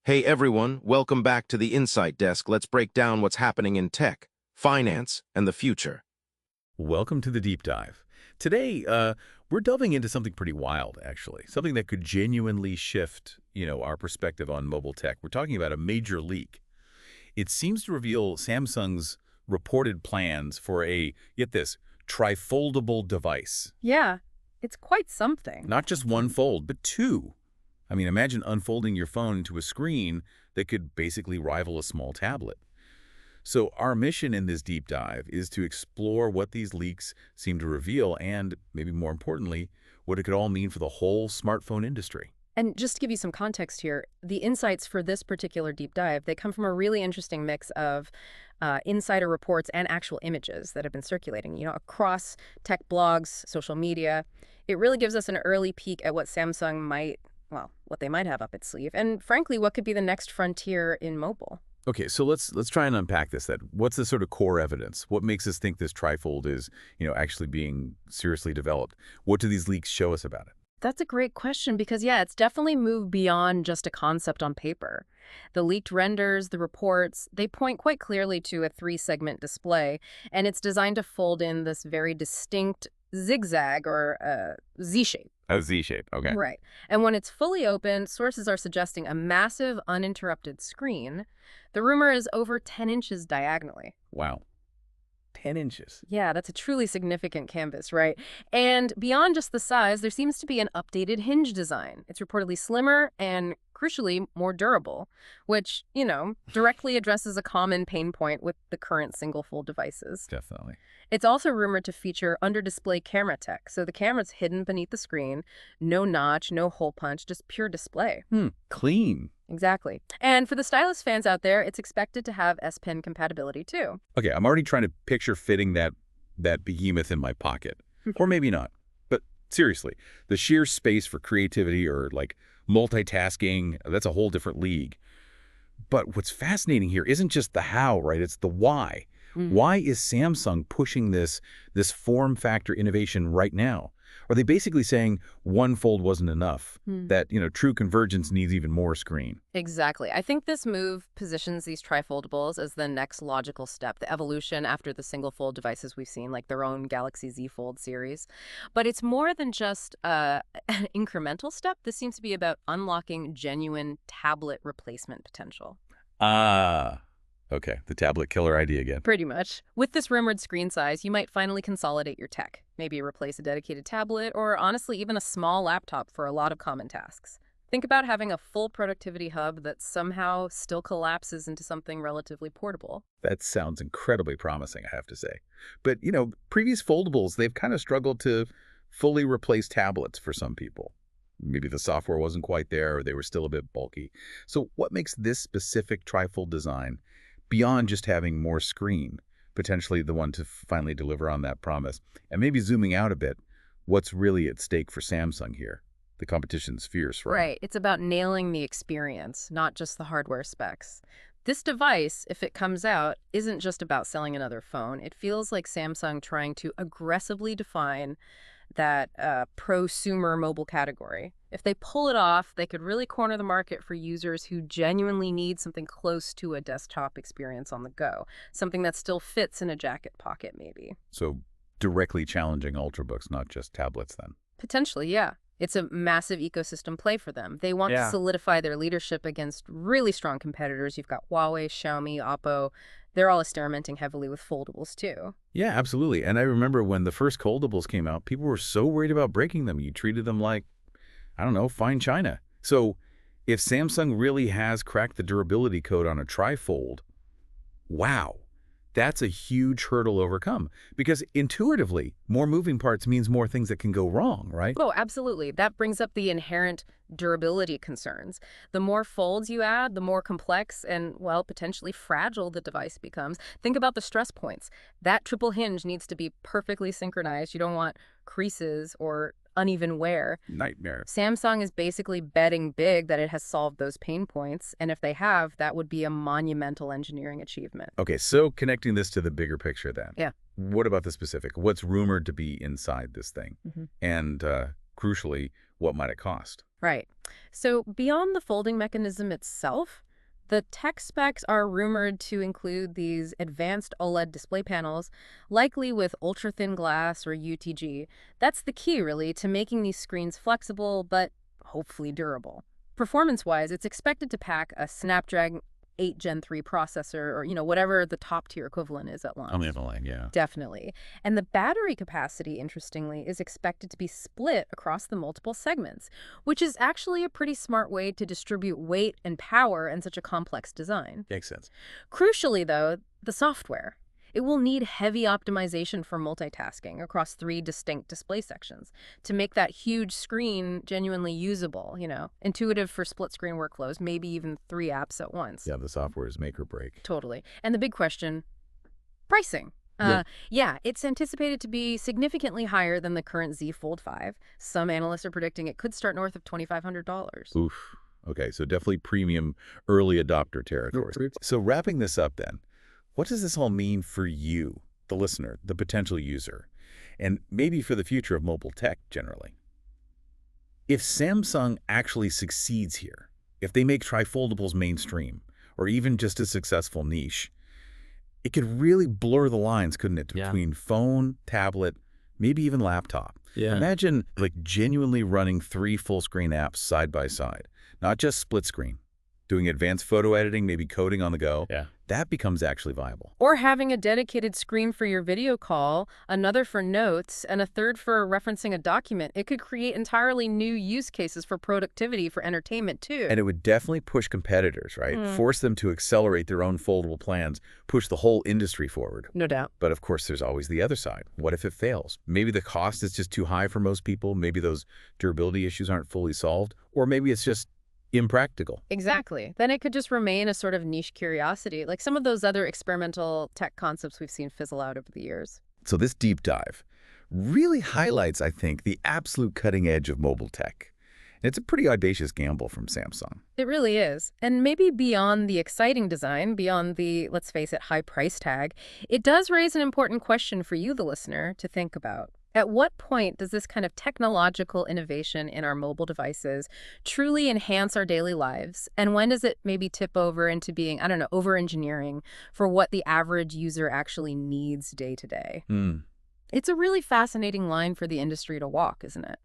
Hey everyone, welcome back to the Insight Desk. Let's break down what's happening in tech, finance, and the future. Welcome to the deep dive. Today, we're delving into something pretty wild, actually. Something that could genuinely shift, our perspective on mobile tech. We're talking about a major leak. It seems to reveal Samsung's reported plans for a, get this, tri-foldable device. Yeah, it's quite something. Not just one fold, but two. I mean, imagine unfolding your phone into a screen that could basically rival a small tablet. So our mission in this deep dive is to explore what these leaks seem to reveal and, maybe more importantly, what it could all mean for the whole smartphone industry. And just to give you some context here, the insights for this particular deep dive, they come from a really interesting mix of insider reports and actual images that have been circulating, across tech blogs, social media. It really gives us an early peek at what Samsung might, well, what they might have up its sleeve, and frankly, what could be the next frontier in mobile. Okay, so let's try and unpack this then. What's the sort of core evidence? What makes us think this trifold is, actually being seriously developed? What do these leaks show us about it? That's a great question because, yeah, it's definitely moved beyond just a concept on paper. The leaked renders, the reports, they point quite clearly to a three-segment display, and it's designed to fold in this very distinct zigzag or Z-shape. A Z shape, okay. Right. And when it's fully open, sources are suggesting a massive, uninterrupted screen. The rumor is over 10 inches diagonally. Wow. 10 inches. Yeah, that's a truly significant canvas, right? And beyond just the size, there seems to be an updated hinge design. It's reportedly slimmer and, crucially, more durable, which, directly addresses a common pain point with the current single-fold devices. Definitely. It's also rumored to feature under-display camera tech, so the camera's hidden beneath the screen, no notch, no hole punch, just pure display. Clean. Exactly. And for the stylus fans out there, it's expected to have S Pen compatibility too. Okay, I'm already trying to picture fitting that behemoth in my pocket. Or maybe not. But seriously, the sheer space for creativity or like multitasking, that's a whole different league. But what's fascinating here isn't just the how, right? It's the why. Why is Samsung pushing this form factor innovation right now? Are they basically saying one fold wasn't enough, that, true convergence needs even more screen? Exactly. I think this move positions these tri-foldables as the next logical step, the evolution after the single-fold devices we've seen, like their own Galaxy Z Fold series. But it's more than just an incremental step. This seems to be about unlocking genuine tablet replacement potential. Okay, the tablet killer idea again. Pretty much. With this rumored screen size, you might finally consolidate your tech. Maybe replace a dedicated tablet, or honestly, even a small laptop for a lot of common tasks. Think about having a full productivity hub that somehow still collapses into something relatively portable. That sounds incredibly promising, I have to say. But, previous foldables, they've kind of struggled to fully replace tablets for some people. Maybe the software wasn't quite there, or they were still a bit bulky. So what makes this specific trifold design, beyond just having more screen, potentially the one to finally deliver on that promise? And maybe zooming out a bit, what's really at stake for Samsung here? The competition's fierce, right? Right. It's about nailing the experience, not just the hardware specs. This device, if it comes out, isn't just about selling another phone. It feels like Samsung trying to aggressively define that prosumer mobile category. If they pull it off, they could really corner the market for users who genuinely need something close to a desktop experience on the go, something that still fits in a jacket pocket, maybe. So directly challenging Ultrabooks, not just tablets then. Potentially, yeah. It's a massive ecosystem play for them. They want to solidify their leadership against really strong competitors. You've got Huawei, Xiaomi, Oppo. They're all experimenting heavily with foldables, too. Yeah, absolutely. And I remember when the first foldables came out, people were so worried about breaking them. You treated them like, I don't know, fine china. So if Samsung really has cracked the durability code on a trifold, wow, that's a huge hurdle to overcome. Because intuitively, more moving parts means more things that can go wrong, right? Oh, absolutely. That brings up the inherent durability concerns. The more folds you add, the more complex and, well, potentially fragile the device becomes. Think about the stress points. That triple hinge needs to be perfectly synchronized. You don't want creases or uneven wear. Nightmare. Samsung is basically betting big that it has solved those pain points, and if they have, that would be a monumental engineering achievement. Okay, so connecting this to the bigger picture then. Yeah. What about the specific? What's rumored to be inside this thing? And crucially, what might it cost? Right. So beyond the folding mechanism itself, the tech specs are rumored to include these advanced OLED display panels, likely with ultra-thin glass or UTG. That's the key, really, to making these screens flexible, but hopefully durable. Performance-wise, it's expected to pack a Snapdragon 8 Gen 3 processor or, whatever the top-tier equivalent is at launch. On the other line, yeah. Definitely. And the battery capacity, interestingly, is expected to be split across the multiple segments, which is actually a pretty smart way to distribute weight and power in such a complex design. Makes sense. Crucially, though, the software. It will need heavy optimization for multitasking across 3 distinct display sections to make that huge screen genuinely usable, intuitive for split-screen workflows, maybe even 3 apps at once. Yeah, the software is make or break. Totally. And the big question, pricing. Yeah, it's anticipated to be significantly higher than the current Z Fold 5. Some analysts are predicting it could start north of $2,500. Oof. Okay, so definitely premium early adopter territory. So wrapping this up then, what does this all mean for you, the listener, the potential user, and maybe for the future of mobile tech generally? If Samsung actually succeeds here, if they make tri-foldables mainstream, or even just a successful niche, it could really blur the lines, couldn't it, between phone, tablet, maybe even laptop. Yeah. Imagine genuinely running 3 full-screen apps side by side, not just split screen, doing advanced photo editing, maybe coding on the go. Yeah. That becomes actually viable. Or having a dedicated screen for your video call, another for notes, and a third for referencing a document. It could create entirely new use cases for productivity, for entertainment, too. And it would definitely push competitors, right? Force them to accelerate their own foldable plans, push the whole industry forward. No doubt. But of course, there's always the other side. What if it fails? Maybe the cost is just too high for most people. Maybe those durability issues aren't fully solved. Or maybe it's just impractical. Exactly. Then it could just remain a sort of niche curiosity, like some of those other experimental tech concepts we've seen fizzle out over the years. So this deep dive really highlights, I think, the absolute cutting edge of mobile tech. And it's a pretty audacious gamble from Samsung. It really is. And maybe beyond the exciting design, beyond the, let's face it, high price tag, it does raise an important question for you, the listener, to think about. At what point does this kind of technological innovation in our mobile devices truly enhance our daily lives? And when does it maybe tip over into being, over-engineering for what the average user actually needs day to day? It's a really fascinating line for the industry to walk, isn't it?